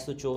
SHO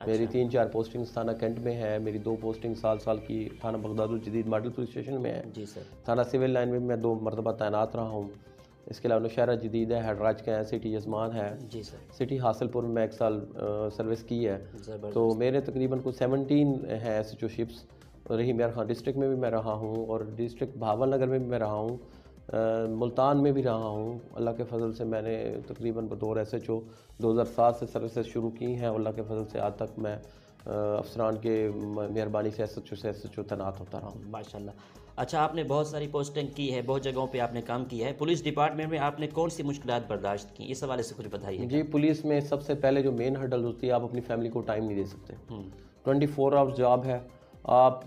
میری 3-4 postings تھانہ Kent میں ہے، میری 2 پوسٹنگ سال کی تھانہ بغداد الجدید ماڈل پولیس اسٹیشن میں ہے جی سر، تھانہ سول لائن میں بھی میں 2 مرتبہ تعینات رہا ہوں. اس کے علاوہ نوشہرہ جدید ہے، ہیڈراج کا ہے، سٹی یزمان ہے، جی سر، سٹی حاصل پور میں 1 سال سروس کی ہے. زبردست. تو میرے تقریباً کچھ 17 ہیں ایس ایچ او شپس. رہی میار خان ڈسٹرکٹ میں بھی میں رہا ہوں اور ڈسٹرکٹ بھاول نگر میں بھی میں رہا ہوں، ملتان میں بھی رہا ہوں. اللہ کے فضل سے میں نے تقریباً بطور ایس ایچ او 2007 سے سروسز شروع کی ہیں اور اللہ کے فضل سے آج تک میں افسران کے مہربانی سے ایس ایچ او تعینات ہوتا رہا ہوں. ماشاءاللہ. اچھا، آپ نے بہت ساری پوسٹنگ کی ہے، بہت جگہوں پہ آپ نے کام کیا ہے. پولیس ڈپارٹمنٹ میں آپ نے کون سی مشکلات برداشت کی، اس حوالے سے کچھ بتائیے. جی، پولیس میں سب سے پہلے جو مین ہرڈل ہوتی ہے، آپ اپنی فیملی کو ٹائم نہیں دے سکتے. 24 آورس جاب ہے. آپ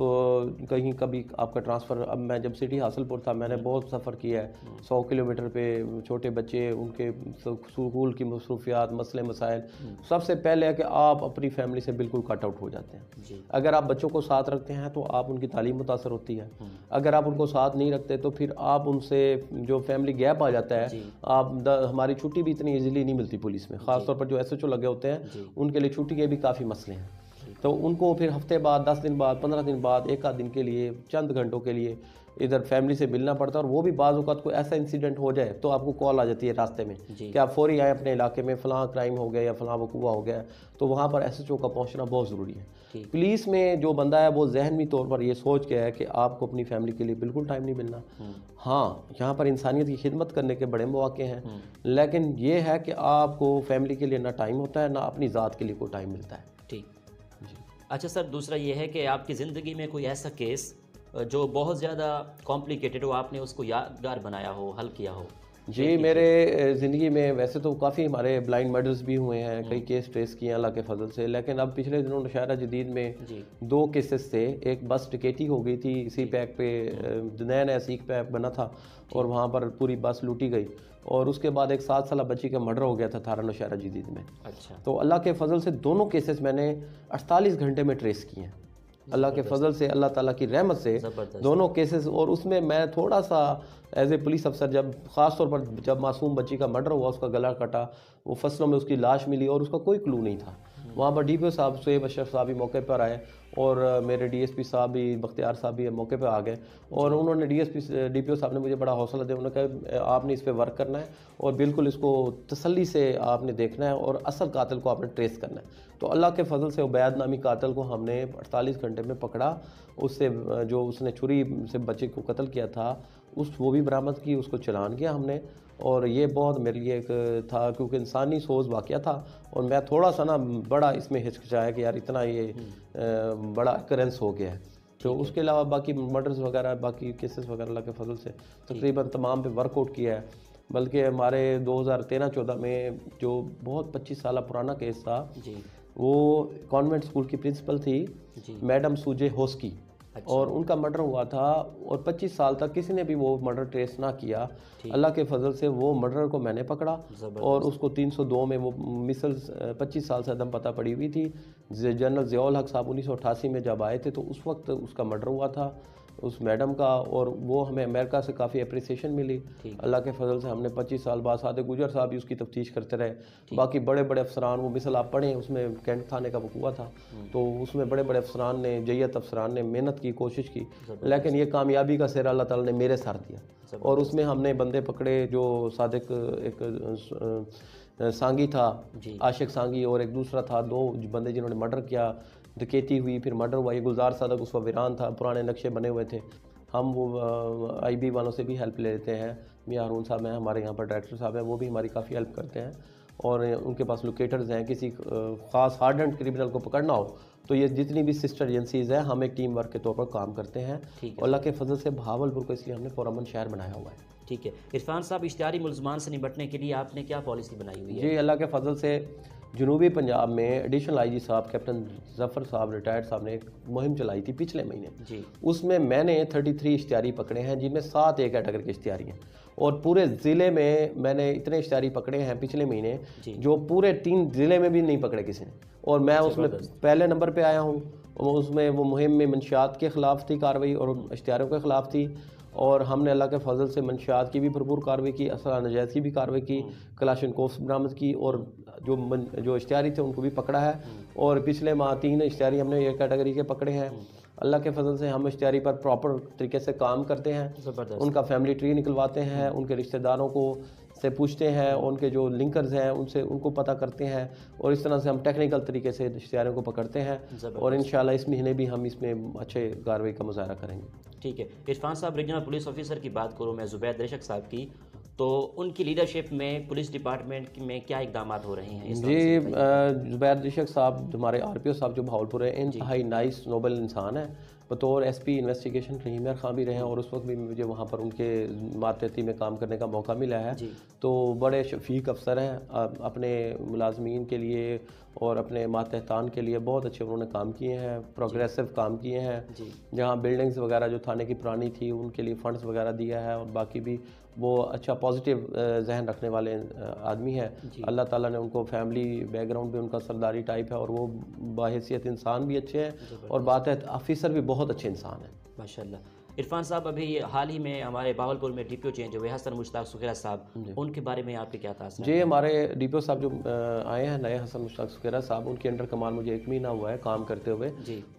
کہیں کبھی آپ کا ٹرانسفر، اب میں جب سٹی حاصل پور تھا میں نے بہت سفر کیا ہے، 100 کلومیٹر پہ چھوٹے بچے، ان کے اسکول کی مصروفیات، مسئلے مسائل. سب سے پہلے ہے کہ آپ اپنی فیملی سے بالکل کٹ آؤٹ ہو جاتے ہیں. اگر آپ بچوں کو ساتھ رکھتے ہیں تو آپ ان کی تعلیم متاثر ہوتی ہے. اگر آپ ان کو ساتھ نہیں رکھتے تو پھر آپ ان سے جو فیملی گیپ آ جاتا ہے. آپ ہماری چھٹی بھی اتنی ایزیلی نہیں ملتی پولیس میں، خاص طور پر جو ایس ایچ او لگے ہوتے ہیں ان کے لیے چھٹی کے بھی کافی مسئلے ہیں. تو ان کو پھر ہفتے بعد، 10 دن بعد، 15 دن بعد، 1 دن کے لیے، چند گھنٹوں کے لیے ادھر فیملی سے ملنا پڑتا ہے. اور وہ بھی بعض اوقات کوئی ایسا انسیڈنٹ ہو جائے تو آپ کو کال آ جاتی ہے راستے میں کہ آپ فوری آئیں اپنے علاقے میں، فلاں کرائم ہو گیا یا فلاں وقوع ہو گیا. تو وہاں پر ایس ایچ او کا پہنچنا بہت ضروری ہے. پولیس میں جو بندہ ہے وہ ذہنی طور پر یہ سوچ کے ہے کہ آپ کو اپنی فیملی کے لیے بالکل ٹائم نہیں ملنا. ہاں، یہاں پر انسانیت کی خدمت کرنے کے بڑے مواقع ہیں، لیکن یہ ہے کہ آپ کو فیملی کے لیے نہ ٹائم ہوتا ہے، نہ اپنی ذات کے لیے کوئی ٹائم ملتا ہے. ٹھیک. اچھا سر، دوسرا یہ ہے کہ آپ کی زندگی میں کوئی ایسا کیس جو بہت زیادہ کمپلیکیٹڈ ہو، آپ نے اس کو یادگار بنایا ہو، حل کیا ہو؟ جی، میرے زندگی میں ویسے تو کافی ہمارے بلائنڈ مرڈرز بھی ہوئے ہیں، کئی کیس ٹریس کیے ہیں اللہ کے فضل سے. لیکن اب پچھلے دنوں نوشہرہ جدید میں 2 کیسز تھے. ایک بس ڈکیتی ہو گئی تھی، سی پیک پہ نیا سیکھ پیک بنا تھا اور وہاں پر پوری بس لوٹی گئی. اور اس کے بعد ایک 7 سالہ بچی کا مرڈر ہو گیا تھا تھارا نوشہرہ جدید میں. اچھا. تو اللہ کے فضل سے دونوں کیسز میں نے 48 گھنٹے میں ٹریس کیے ہیں. اللہ کے فضل سے، اللہ تعالیٰ کی رحمت سے دونوں کیسز. اور اس میں میں تھوڑا سا ایز اے پولیس افسر، جب خاص طور پر جب معصوم بچی کا مرڈر ہوا، اس کا گلا کٹا، وہ فصلوں میں اس کی لاش ملی اور اس کا کوئی کلو نہیں تھا. وہاں پر ڈی پی او صاحب سہیب اشرف صاحب بھی موقع پر آئے اور میرے ڈی ایس پی صاحب بھی، بختیار صاحب بھی موقع پہ آ گئے. اور انہوں نے ڈی پی او صاحب نے مجھے بڑا حوصلہ دیا. انہوں نے کہا آپ نے اس پہ ورک کرنا ہے اور بالکل اس کو تسلی سے آپ نے دیکھنا ہے اور اصل قاتل کو آپ نے ٹریس کرنا ہے. تو اللہ کے فضل سے عبید نامی قاتل کو ہم نے 48 گھنٹے میں پکڑا. اس سے جو اس نے چھری سے بچے کو قتل کیا تھا وہ بھی برآمد کی، اس کو چلان کیا ہم نے. اور یہ بہت میرے لیے ایک تھا کیونکہ انسانی سوز واقعہ تھا اور میں تھوڑا سا بڑا اس میں ہچکچایا کہ یار اتنا یہ بڑا اکرنس ہو گیا ہے. تو اس کے علاوہ باقی مرڈرز وغیرہ، باقی کیسز وغیرہ اللہ کے فضل سے تقریباً تمام پہ ورک آؤٹ کیا ہے. بلکہ ہمارے 2013-14 میں جو بہت 25 سالہ پرانا کیس تھا، وہ کانوینٹ اسکول کی پرنسپل تھی میڈم سوجے ہوسکی، اور ان کا مرڈر ہوا تھا اور 25 سال تک کسی نے بھی وہ مرڈر ٹریس نہ کیا. اللہ کے فضل سے وہ مرڈر کو میں نے پکڑا اور اس کو 302 میں وہ مسلز 25 سال سے عدم پتہ پڑی ہوئی تھی. جنرل ضیاء الحق صاحب 1988 میں جب آئے تھے تو اس وقت اس کا مرڈر ہوا تھا اس میڈم کا، اور وہ ہمیں امریکہ سے کافی اپریسیشن ملی. اللہ کے فضل سے ہم نے 25 سال بعد صادق گجر صاحب بھی اس کی تفتیش کرتے رہے. باقی بڑے بڑے افسران، وہ مثل آپ پڑھیں، اس میں کینٹ تھانے کا وقوع تھا تو اس میں بڑے بڑے افسران نے، جیت افسران نے محنت کی، کوشش کی، لیکن یہ کامیابی کا سہرا اللہ تعالیٰ نے میرے ساتھ دیا. اور اس میں ہم نے بندے پکڑے جو صادق ایک سانگی تھا، عاشق سانگی، اور ایک دوسرا تھا، 2 بندے جنہوں نے مرڈر کیا. ڈکیتی ہوئی، پھر مرڈر ہوا. یہ گلزار صادق اس وقت ویران تھا، پرانے نقشے بنے ہوئے تھے. ہم وہ آئی بی والوں سے بھی ہیلپ لے لیتے ہیں. میاں ہارون صاحب ہیں ہمارے یہاں پر، ڈائریکٹر صاحب ہیں، وہ بھی ہماری کافی ہیلپ کرتے ہیں. اور ان کے پاس لوکیٹرز ہیں. کسی خاص ہارڈ اینڈ کرمنل کو پکڑنا ہو تو یہ جتنی بھی سسٹر ایجنسیز ہیں، ہم ایک ٹیم ورک کے طور پر کام کرتے ہیں. اور اللہ کے فضل سے بہاولپور کو اس لیے ہم نے پرامن شہر بنایا ہوا ہے. ٹھیک ہے. عرفان صاحب، اشتہاری ملزمان سے نمٹنے کے لیے آپ نے کیا پالیسی بنائی ہوئی ہے؟ جی، اللہ کے فضل سے جنوبی پنجاب میں ایڈیشنل آئی جی صاحب کیپٹن ظفر صاحب ریٹائرڈ صاحب نے ایک مہم چلائی تھی پچھلے مہینے. اس میں نے 33 اشتہاری پکڑے ہیں، جن میں 7 ایک کیٹیگری کے اشتہاری ہیں. اور پورے ضلع میں نے اتنے اشتہاری پکڑے ہیں پچھلے مہینے جو پورے 3 ضلع میں بھی نہیں پکڑے کسی نے. اور میں اس میں پہلے نمبر پہ آیا ہوں. اس میں وہ مہم میں منشیات کے خلاف تھی کارروائی اور اشتہاریوں کے خلاف تھی. اور ہم نے اللہ کے فضل سے منشیات کی بھی بھرپور کارروائی کی، اسلحہ ناجائز کی بھی کارروائی کی، کلاشن کوفس برآمد کی، اور جو اشتہاری تھے ان کو بھی پکڑا ہے، اور پچھلے ماہ 3 اشتہاری ہم نے یہ کیٹیگری کے پکڑے ہیں۔ اللہ کے فضل سے ہم اشتہاری پر پراپر طریقے سے کام کرتے ہیں، ان کا فیملی ٹری نکلواتے ہیں، ان کے رشتہ داروں کو سے پوچھتے ہیں، ان کے جو لنکرز ہیں ان کو پتہ کرتے ہیں، اور اس طرح سے ہم ٹیکنیکل طریقے سے اشتہاریوں کو پکڑتے ہیں، اور انشاءاللہ اس مہینے بھی ہم اس میں اچھے کارروائی کا مظاہرہ کریں گے۔ ٹھیک ہے عرفان صاحب، ریجنل پولیس آفیسر کی بات کروں میں زبیر درشک صاحب کی، تو ان کی لیڈرشپ میں پولیس ڈپارٹمنٹ میں کیا اقدامات ہو رہے ہیں؟ جی زبیر درشک صاحب ہمارے آر پی او صاحب جو بہاولپور ہے، انتہائی نائس نوبل انسان ہے، بطور ایس پی انویسٹیگیشن رحیم خان بھی رہے ہیں، اور اس وقت بھی مجھے وہاں پر ان کے ماتحتی میں کام کرنے کا موقع ملا ہے۔ تو بڑے شفیق افسر ہیں، اپنے ملازمین کے لیے اور اپنے ماتحتان کے لیے بہت اچھے انہوں نے کام کیے ہیں، پروگریسو کام کیے ہیں۔ جہاں بلڈنگز وغیرہ جو تھانے کی پرانی تھی ان کے لیے فنڈز وغیرہ دیا ہے، اور باقی بھی وہ اچھا پازیٹیو ذہن رکھنے والے آدمی ہیں۔ اللہ تعالیٰ نے ان کو فیملی بیک گراؤنڈ بھی ان کا سرداری ٹائپ ہے، اور وہ باحیثیت انسان بھی اچھے ہیں، اور باتحت آفیسر بھی بہت اچھے انسان ہیں ماشاءاللہ۔ عرفان صاحب، ابھی حال ہی میں ہمارے بہاولپور میں ڈی پی او چینج ہوئے حسن مشتاق سکیرہ صاحب، ان کے بارے میں آپ کے کیا تاثر؟ جی ہمارے ڈی پی او صاحب جو آئے ہیں نئے، حسن مشتاق سکیرہ صاحب، ان کے انڈر کمان مجھے 1 مہینہ ہوا ہے کام کرتے ہوئے۔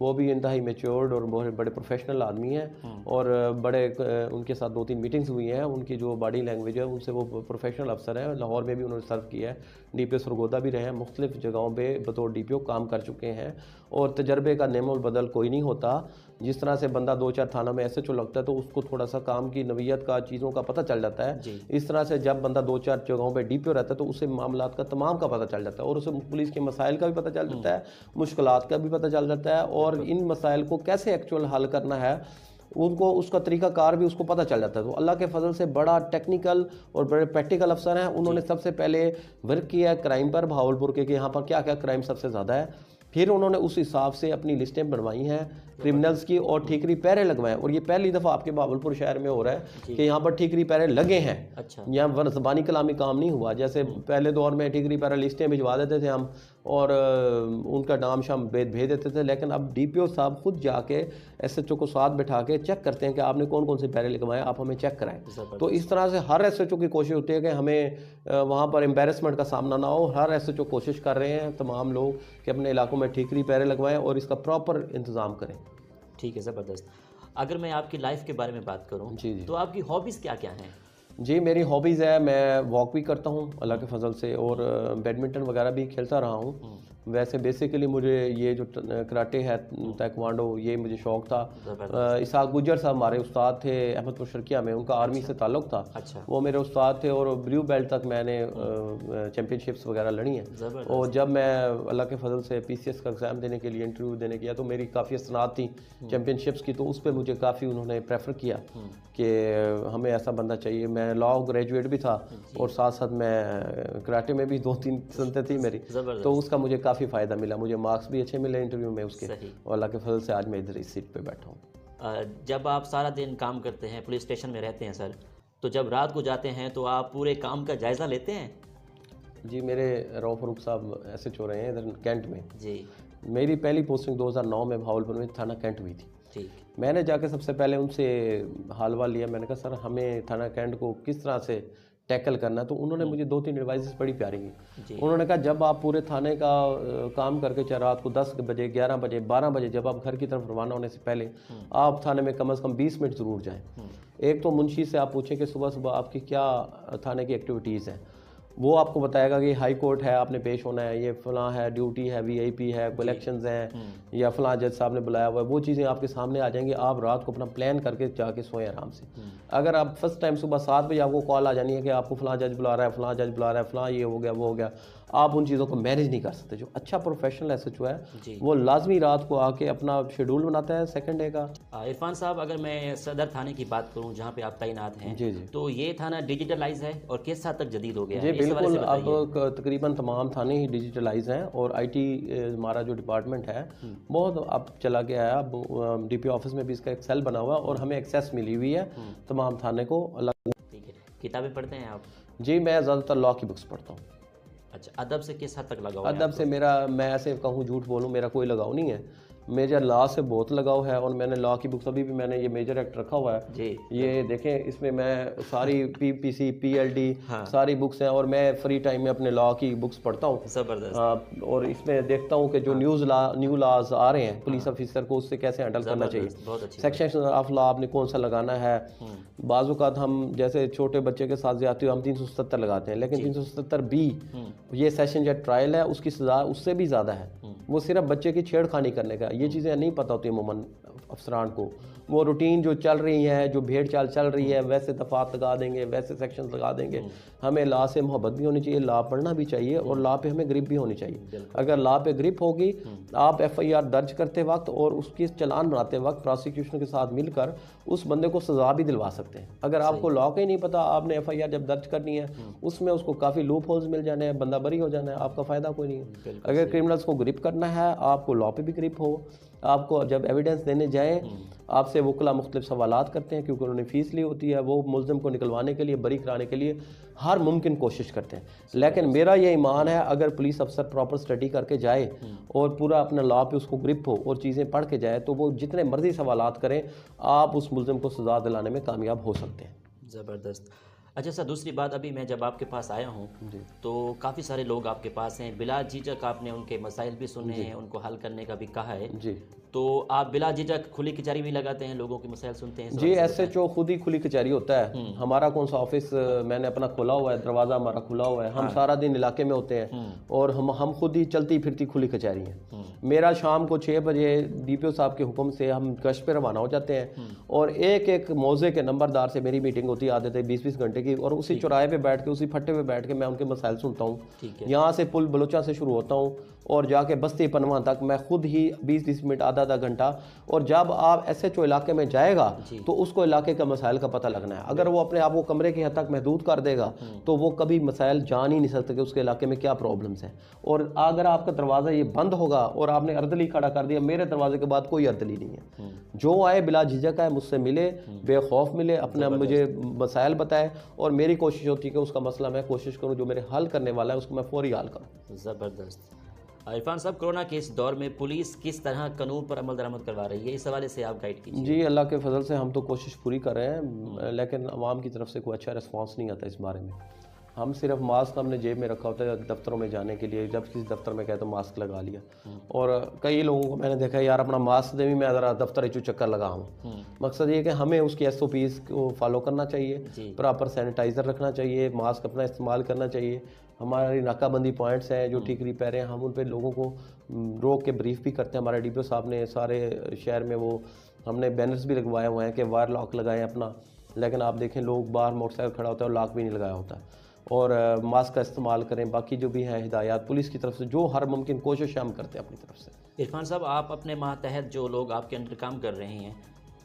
وہ بھی انتہائی میچورڈ اور بہت بڑے پروفیشنل آدمی ہیں، اور بڑے ان کے ساتھ 2-3 میٹنگز ہوئی ہیں، ان کی جو باڈی لینگویج ہے ان سے وہ پروفیشنل افسر ہیں۔ لاہور میں بھی انہوں نے سرو کیا ہے، ڈی پی او سرگودا بھی رہے ہیں، مختلف جگہوں پہ بطور ڈی پی او کام کر چکے ہیں، اور تجربے کا نعم البدل کوئی نہیں ہوتا۔ جس طرح سے بندہ 2-4 تھانوں میں ایس ایچ او لگتا ہے تو اس کو تھوڑا سا کام کی نوعیت کا چیزوں کا پتہ چل جاتا ہے، اس طرح سے جب بندہ 2-4 جگہوں پہ ڈی پی او رہتا ہے تو اسے معاملات کا تمام کا پتہ چل جاتا ہے، اور اسے پولیس کے مسائل کا بھی پتہ چل جاتا ہے، مشکلات کا بھی پتہ چل جاتا ہے، اور ان مسائل کو کیسے ایکچوئل حل کرنا ہے ان کو اس کا طریقہ کار بھی اس کو پتہ چل جاتا ہے۔ تو اللہ کے فضل سے بڑا ٹیکنیکل اور بڑے پریکٹیکل افسر ہیں۔ انہوں نے سب سے پہلے ورک کیا کرائم پر بہاولپور کے، کہ یہاں پر کیا کیا کرائم سب سے زیادہ ہے، پھر انہوں نے اس حساب سے اپنی لسٹیں بنوائی ہیں کرمنلز کی، اور ٹھیکری پیرے لگوائے ہیں، اور یہ پہلی دفعہ آپ کے بہاولپور شہر میں ہو رہا ہے کہ یہاں پر ٹھیکری پیرے لگے ہیں۔ یہاں زبانی کلامی کام نہیں ہوا، جیسے پہلے دور میں ٹھیکری پیرے لسٹیں بھجوا دیتے تھے ہم، اور ان کا نام شام بھیج دیتے تھے، لیکن اب ڈی پی او صاحب خود جا کے ایس ایچ او کو ساتھ بٹھا کے چیک کرتے ہیں کہ آپ نے کون کون سے پیرے لگوائے، آپ ہمیں چیک کرائیں۔ تو اس طرح سے ہر ایس ایچ او کی کوشش ہوتی ہے کہ ہمیں وہاں پر امبیرسمنٹ کا سامنا نہ ہو۔ ہر ایس ایچ او کوشش کر رہے ہیں تمام لوگ کہ اپنے علاقوں میں ٹھیکری پیرے لگوائیں اور اس کا پراپر انتظام کریں۔ ٹھیک ہے، زبردست۔ اگر میں آپ کی لائف کے بارے میں بات کروں تو آپ کی ہابیز کیا کیا ہیں؟ جی میری ہابیز ہے، میں واک بھی کرتا ہوں اللہ کے فضل سے، اور بیڈمنٹن وغیرہ بھی کھیلتا رہا ہوں۔ ویسے بیسیکلی مجھے یہ جو کراٹے ہے، تائیکوانڈو، یہ مجھے شوق تھا۔ اسحاق گجر صاحب ہمارے استاد تھے احمد پور شرکیہ میں، ان کا آرمی سے تعلق تھا، وہ میرے استاد تھے، اور بلیو بیلٹ تک میں نے چیمپئن شپس وغیرہ لڑی ہیں۔ اور جب میں اللہ کے فضل سے پی سی ایس کا ایگزام دینے کے لیے انٹرویو دینے گیا تو میری کافی اسناد تھیں چیمپئن شپس کی، تو اس پہ مجھے کافی انہوں نے پریفر کیا کہ ہمیں ایسا بندہ چاہیے۔ میں لا گریجویٹ بھی تھا، اور ساتھ ساتھ میں کراٹے میں بھی 2-3 سنتیں تھیں میری، تو اس کا مجھے کافی فائدہ ملا، مجھے مارکس بھی اچھے ملے انٹرویو میں اس کے، اور اللہ کے فضل سے آج میں ادھر اس سیٹ پہ بیٹھا ہوں۔ جب آپ سارا دن کام کرتے ہیں، پولیس اسٹیشن میں رہتے ہیں سر، تو جب رات کو جاتے ہیں تو آپ پورے کام کا جائزہ لیتے ہیں؟ جی میرے رو فاروق صاحب ایس ایچ او رہے ہیں ادھر کینٹ میں۔ جی میری پہلی پوسٹنگ 2009 میں بہاولپور میں تھانہ کینٹ ہوئی تھی۔ ٹھیک، میں نے جا کے سب سے پہلے ان سے حالوہ لیا، میں نے کہا سر ہمیں تھانہ کینٹ کو کس طرح سے ٹیکل کرنا ہے، تو انہوں نے مجھے 2-3 ایڈوائزز بڑی پیاری کی۔ انہوں نے کہا جب آپ پورے تھانے کا کام کر کے چاہے رات کو 10 بجے 11 بجے 12 بجے جب آپ گھر کی طرف روانہ ہونے سے پہلے آپ تھانے میں کم از کم 20 منٹ ضرور جائیں۔ ایک تو منشی سے آپ پوچھیں کہ صبح صبح آپ کی کیا تھانے کی ایکٹیویٹیز ہیں، وہ آپ کو بتائے گا کہ ہائی کورٹ ہے آپ نے پیش ہونا ہے، یہ فلاں ہے ڈیوٹی ہے، وی آئی پی ہے، الیکشنز ہیں، یا فلاں جج صاحب نے بلایا ہوا ہے، وہ چیزیں آپ کے سامنے آ جائیں گی۔ آپ رات کو اپنا پلان کر کے جا کے سوئیں آرام سے۔ اگر آپ فرسٹ ٹائم صبح 7 بجے آپ کو کال آ جانی ہے کہ آپ کو فلاں جج بلا رہا ہے، فلاں جج بلا رہا ہے، فلاں یہ ہو گیا وہ ہو گیا، آپ ان چیزوں کو مینیج نہیں کر سکتے۔ جو اچھا پروفیشنل ایس ایچ او ہے وہ لازمی رات کو آ کے اپنا شیڈول بناتا ہے سیکنڈ ڈے کا۔ عرفان صاحب، اگر میں صدر تھانے کی بات کروں جہاں پہ آپ تعینات ہیں، تو یہ تھانہ ڈیجیٹلائز ہے اور کس حد تک جدید ہو گیا ہے؟ جی بالکل، اب تقریباً تمام تھانے ہی ڈیجیٹلائز ہیں، اور آئی ٹی ہمارا جو ڈپارٹمنٹ ہے بہت اب چلا گیا ہے۔ اب ڈی پی آفس میں بھی اس کا ایک سیل بنا ہوا ہے، اور ہمیں ایکسیس ملی ہوئی ہے تمام تھانے کو۔ ٹھیک ہے، کتابیں پڑھتے ہیں آپ؟ جی میں زیادہ تر لا کی بکس پڑھتا ہوں۔ اچھا، ادب سے کس حد تک لگاؤ؟ ادب سے میرا، میں ایسے کہوں جھوٹ بولوں، میرا کوئی لگاؤ نہیں ہے، میجر لا سے بہت لگاؤ ہے اور میں نے لا کی بکس ابھی بھی میں نے یہ میجر ایکٹ رکھا ہوا ہے جی یہ دیکھیں اس میں میں ساری پی سی پی ایل ڈی ساری بکس ہیں اور میں فری ٹائم میں اپنے لا کی بکس پڑھتا ہوں زبردست اور اس میں دیکھتا ہوں کہ جو نیو لاز آ رہے ہیں پولیس آفیسر کو اس سے کیسے ہینڈل کرنا چاہیے بہت اچھی سیکشن آف لا آپ نے کون سا لگانا ہے بعض اوقات ہم جیسے چھوٹے بچے کے ساتھ زیادتی ہو ہم 377 لگاتے ہیں لیکن 377 بی یہ سیشن یا ٹرائل ہے اس کی سزا اس سے بھی زیادہ ہے وہ صرف بچے کی چھیڑ خانی کرنے کا یہ چیزیں نہیں پتہ ہوتی عموماً افسران کو وہ روٹین جو چل رہی ہے جو بھیڑ چال چل رہی ہے ویسے دفعات لگا دیں گے ویسے سیکشنز لگا دیں گے ہمیں لا سے محبت بھی ہونی چاہیے لا پڑھنا بھی چاہیے اور لا پہ ہمیں گرپ بھی ہونی چاہیے اگر لا پہ گرپ ہوگی آپ ایف آئی آر درج کرتے وقت اور اس کی چلان بناتے وقت پراسیکیوشن کے ساتھ مل کر اس بندے کو سزا بھی دلوا سکتے ہیں اگر آپ کو لا کا ہی نہیں پتا آپ نے ایف آئی آر جب درج کرنی ہے اس میں اس کو کافی لوپ ہولز مل جانے ہیں بندہ بری ہو جانا ہے آپ کا فائدہ کوئی نہیں ہے اگر کرمنلز کو گرپ کرنا ہے آپ کو لا پہ بھی گرپ ہو آپ کو جب ایویڈنس دینے جائیں آپ سے وکلا مختلف سوالات کرتے ہیں کیونکہ انہوں نے فیس لی ہوتی ہے وہ ملزم کو نکلوانے کے لیے بری کرانے کے لیے ہر ممکن کوشش کرتے ہیں لیکن میرا یہ ایمان ہے اگر پولیس افسر پراپر سٹڈی کر کے جائے اور پورا اپنا لا پہ اس کو گرپ ہو اور چیزیں پڑھ کے جائے تو وہ جتنے مرضی سوالات کریں آپ اس ملزم کو سزا دلانے میں کامیاب ہو سکتے ہیں زبردست اچھا سر دوسری بات ابھی میں جب آپ کے پاس آیا ہوں تو کافی سارے لوگ آپ کے پاس ہیں بلا جھجک آپ نے ان کے مسائل بھی سنے ہیں ان کو حل کرنے کا بھی کہا ہے تو آپ بلا جھجک کھلی کچہری بھی لگاتے ہیں لوگوں کے مسائل سنتے ہیں جی ایس ایچ او خود ہی کھلی کچہری ہوتا ہے ہمارا کون سا آفس میں نے اپنا کھولا ہوا ہے دروازہ ہمارا کھلا ہوا ہے ہم سارا دن علاقے میں ہوتے ہیں اور ہم خود ہی چلتی پھرتی کھلی کچہری ہیں میرا شام کو 6 بجے ڈی پی او صاحب کے حکم سے ہم گشت پہ روانہ ہو جاتے ہیں اور ایک موضوع کے نمبردار سے میری میٹنگ ہوتی ہے عادت ہے 20-20 گھنٹے کی اور اسی چوراہے پہ بیٹھ کے اسی پھٹے پہ بیٹھ کے میں ان کے مسائل سنتا ہوں یہاں سے پل بلوچا سے شروع ہوتا ہوں اور جا کے بستی پنواں تک میں خود ہی 20-20 منٹ آدھا گھنٹہ اور جب آپ ایس ایچ او علاقے میں جائے گا تو اس کو علاقے کا مسائل کا پتہ لگنا ہے اگر وہ اپنے آپ کو کمرے کی حد تک محدود کر دے گا تو وہ کبھی مسائل جان ہی نہیں سکتے کہ اس کے علاقے میں کیا پرابلمس ہیں اور اگر آپ کا دروازہ یہ بند ہوگا اور آپ نے اردلی کھڑا کر دیا میرے دروازے کے بعد کوئی اردلی نہیں ہے جو آئے بلا جھجک آئے مجھ سے ملے بے خوف ملے اپنا مجھے مسائل بتائے اور میری کوشش ہوتی ہے کہ اس کا مسئلہ میں کوشش کروں جو میرے حل کرنے والا ہے اس کو میں فوری حل کروں زبردست عرفان صاحب کورونا کے اس دور میں پولیس کس طرح قانون پر عمل درآمد کروا رہی ہے اس حوالے سے آپ گائیڈ کیجیے جی اللہ کے فضل سے ہم تو کوشش پوری کر رہے ہیں لیکن عوام کی طرف سے کوئی اچھا رسپانس نہیں آتا اس بارے میں ہم صرف ماسک ہم نے جیب میں رکھا ہوتا ہے دفتروں میں جانے کے لیے جب کسی دفتر میں گئے تو ماسک لگا لیا اور کئی لوگوں کو میں نے دیکھا یار اپنا ماسک دے بھی میں ذرا دفتر چکر لگا ہوں مقصد یہ کہ ہمیں اس کی ایس او پیز کو فالو کرنا چاہیے پراپر سینیٹائزر رکھنا چاہیے ماسک اپنا استعمال کرنا چاہیے ہماری ناکہ بندی پوائنٹس ہیں جو ٹھیکری پہ رہے ہیں ہم ان پہ لوگوں کو روک کے بریف بھی کرتے ہیں ہمارے ڈی پی او صاحب نے سارے شہر میں وہ ہم نے بینرز بھی لگوائے ہوئے ہیں کہ وائر لاک لگائیں اپنا لیکن آپ دیکھیں لوگ باہر موٹر سائیکل کھڑا ہوتا ہے اور لاک بھی نہیں لگایا ہوتا اور ماسک کا استعمال کریں باقی جو بھی ہیں ہدایات پولیس کی طرف سے جو ہر ممکن کوشش ہم کرتے ہیں اپنی طرف سے عرفان صاحب آپ اپنے ماتحت جو لوگ آپ کے انڈر کام کر رہے ہیں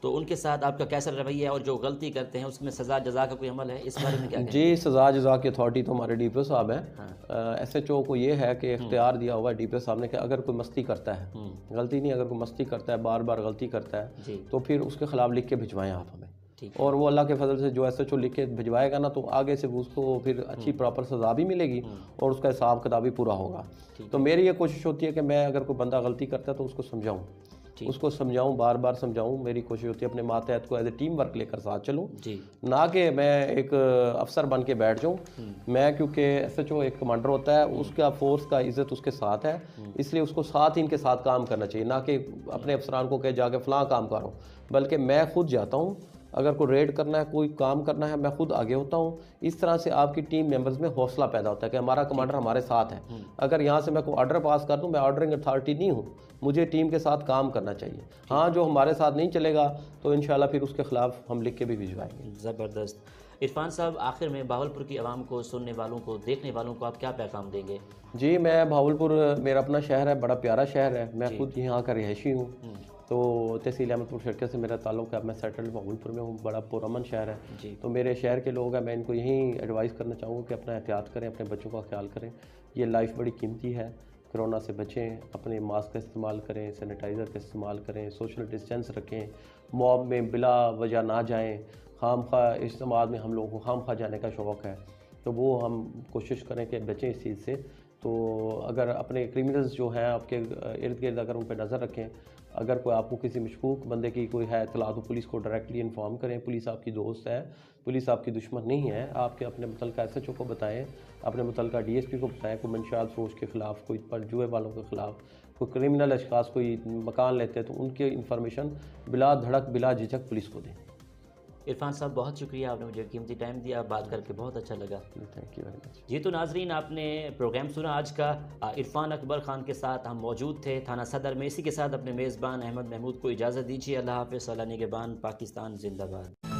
تو ان کے ساتھ آپ کا کیسا رویہ ہے اور جو غلطی کرتے ہیں اس میں سزا جزا کا کوئی عمل ہے اس بارے میں کیا جی سزا جزا کی اتھارٹی تو ہمارے ڈی پی او صاحب ہیں ایس ایچ او کو یہ ہے کہ اختیار دیا ہوا ہے ڈی پی او صاحب نے کہ اگر کوئی مستی کرتا ہے غلطی نہیں اگر کوئی مستی کرتا ہے بار بار غلطی کرتا ہے تو پھر اس کے خلاف لکھ کے بھجوائیں آپ ہمیں اور وہ اللہ کے فضل سے جو ایس ایچ او لکھ کے بھجوائے گا نا تو آگے سے اس کو پھر اچھی پراپر سزا بھی ملے گی اور اس کا حساب کتاب بھی پورا ہوگا تو میری یہ کوشش ہوتی ہے کہ میں اگر کوئی بندہ غلطی کرتا ہے تو اس کو سمجھاؤں بار بار سمجھاؤں میری کوشش ہوتی ہے اپنے ماتحت کو ایز اے ٹیم ورک لے کر ساتھ چلوں نہ کہ میں ایک افسر بن کے بیٹھ جاؤں میں کیونکہ ایس ایچ او ایک کمانڈر ہوتا ہے اس کا فورس کا عزت اس کے ساتھ ہے اس لیے اس کو ساتھ ہی ان کے ساتھ کام کرنا چاہیے نہ کہ اپنے افسران کو کہ جا کے فلاں کام کرو بلکہ میں خود جاتا ہوں اگر کوئی ریڈ کرنا ہے کوئی کام کرنا ہے میں خود آگے ہوتا ہوں اس طرح سے آپ کی ٹیم ممبرز میں حوصلہ پیدا ہوتا ہے کہ ہمارا کمانڈر ہمارے ساتھ ہے اگر یہاں سے میں کوئی آرڈر پاس کر دوں میں آرڈرنگ اتھارٹی نہیں ہوں مجھے ٹیم کے ساتھ کام کرنا چاہیے ہاں جو ہمارے ساتھ نہیں چلے گا تو انشاءاللہ پھر اس کے خلاف ہم لکھ کے بھی بھجوائیں گے زبردست عرفان صاحب آخر میں بہاولپور کی عوام کو سننے والوں کو دیکھنے والوں کو آپ کیا پیغام دیں گے جی میں بہاولپور میرا اپنا شہر ہے بڑا پیارا شہر ہے میں خود یہاں کا رہائشی ہوں تو تحصیل احمد پور شرکت سے میرا تعلق ہے میں سیٹلڈ بہاولپور میں ہوں بڑا پرامن شہر ہے تو میرے شہر کے لوگ ہیں میں ان کو یہیں ایڈوائز کرنا چاہوں گا کہ اپنا احتیاط کریں اپنے بچوں کا خیال کریں یہ لائف بڑی قیمتی ہے کرونا سے بچیں اپنے ماسک کا استعمال کریں سینیٹائزر کا استعمال کریں سوشل ڈسٹینس رکھیں موب میں بلا وجہ نہ جائیں خام خواہ اجتماعات میں ہم لوگوں کو خام خواہ جانے کا شوق ہے تو وہ ہم کوشش کریں کہ بچیں اس چیز سے تو اگر اپنے کرمنلز جو ہیں آپ کے ارد گرد اگر ان پہ نظر رکھیں اگر کوئی آپ کو کسی مشکوک بندے کی کوئی ہے اطلاع تو پولیس کو ڈائریکٹلی انفارم کریں. پولیس آپ کی دوست ہے, پولیس آپ کی دشمن نہیں ہے. آپ کے اپنے متعلقہ ایس ایچ او کو بتائیں, اپنے متعلقہ ڈی ایس پی کو بتائیں. کوئی منشیات فروش کے خلاف, کوئی پر جوئے والوں کے خلاف, کوئی کرمنل اشخاص کوئی مکان لیتے ہیں تو ان کے انفارمیشن بلا دھڑک بلا جھجک پولیس کو دیں. عرفان صاحب بہت شکریہ, آپ نے مجھے قیمتی ٹائم دیا, بات کر کے بہت اچھا لگا. Thank you very much. جی تو ناظرین, آپ نے پروگرام سنا آج کا. عرفان اکبر خان کے ساتھ ہم موجود تھے تھانہ صدر میں. اسی کے ساتھ اپنے میزبان احمد محمود کو اجازت دیجیے. اللہ حافظ. اللہ نگہبان. پاکستان زندہ باد.